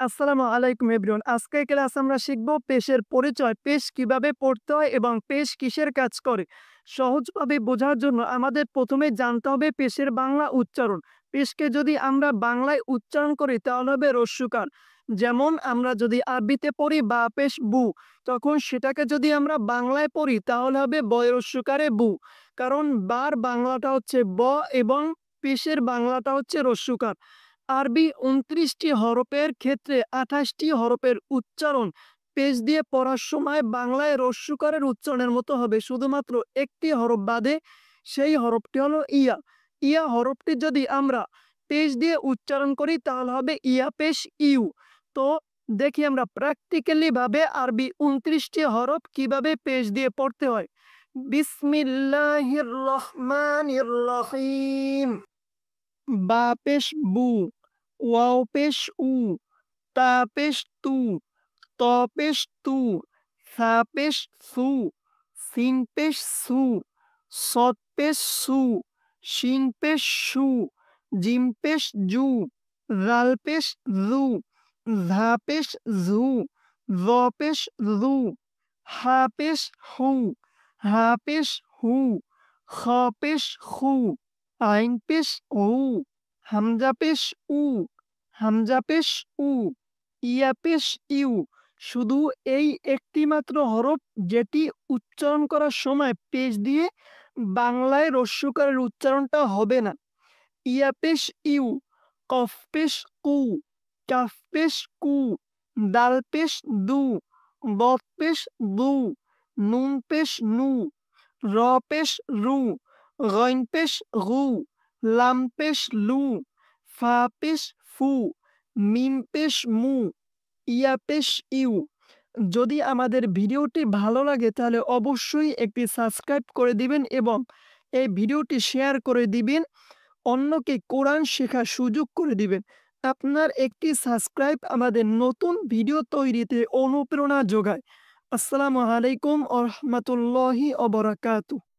আসসালামু আলাইকুম এভরিওয়ান। আজকের ক্লাসে আমরা শিখব পেশের পরিচয়, পেশ কিভাবে পড়তে হয় এবং পেশ কিসের কাজ করে। সহজভাবে বোঝার জন্য আমাদের প্রথমে জানতে হবে পেশের বাংলা উচ্চারণ। পেশকে যদি আমরা বাংলায় উচ্চারণ করি তাহলে হবে রস্যকার। যেমন আমরা যদি আরবিতে পড়ি বা পেশ বু, তখন সেটাকে যদি আমরা বাংলায় পড়ি তাহলে হবে বয় রস্যকারে বু। কারণ বার বাংলাটা হচ্ছে ব এবং পেশের বাংলাটা হচ্ছে রস্যকার। আরবি ২৯টি হরফের ক্ষেত্রে ২৮টি হরফের উচ্চারণ পেশ দিয়ে পড়ার সময় বাংলায় রস্যকারের উচ্চারণের মতো হবে। শুধুমাত্র একটি হরফ বাদে, সেই হরফটি হলো ইয়া। ইয়া হরফটি যদি আমরা পেশ দিয়ে উচ্চারণ করি তাহলে হবে ইয়া পেশ ইউ। তো দেখি আমরা প্র্যাকটিক্যালি ভাবে আরবি ২৯টি হরফ কিভাবে পেশ দিয়ে পড়তে হয়। বিসমিল্লাহির রহমানির রহিম। বা পেশ বু, ওয়াও পেশ উ, তা পেশ তু, ত পেশ তু, সা পেশ সু, সিন পেশ সু, সদ পেশ সু, শিন পেশ সু, জিম পেশ জু, রাল পেশ জু, ঝা পেশ ঝু, জ পেশ জু, হা পেশ হু, হা পেশ হু, খ পেশ খু, আইন পেশ উ, হামজা পেশ উ, হামজা পেশ উ, ইয়া পেশ ইউ। শুধু এই একটি মাত্র হরফ যেটি উচ্চারণ করার সময় পেশ দিয়ে বাংলায় রস্যকারের উচ্চারণটা হবে না। ইয়া পেশ ইউ, কফ পেশ কু, কাফ পেশ কু, দাল পেশ দু, বদ পেশ দু, নুন পেশ নু, র পেশ রু, গইন পেশ গু, লাম পেশ লু, ফা পেশ ফু, মিম পেশ মু, ইয়া পেশ ইউ। যদি আমাদের ভিডিওটি ভালো লাগে তাহলে অবশ্যই একটি সাবস্ক্রাইব করে দিবেন এবং এই ভিডিওটি শেয়ার করে দিবেন। অন্যকে কোরআন শেখার সুযোগ করে দিবেন। আপনার একটি সাবস্ক্রাইব আমাদের নতুন ভিডিও তৈরিতে অনুপ্রেরণা যোগায়। আসসালামু আলাইকুম ওয়া রাহমাতুল্লাহি ওয়া বারাকাতুহু।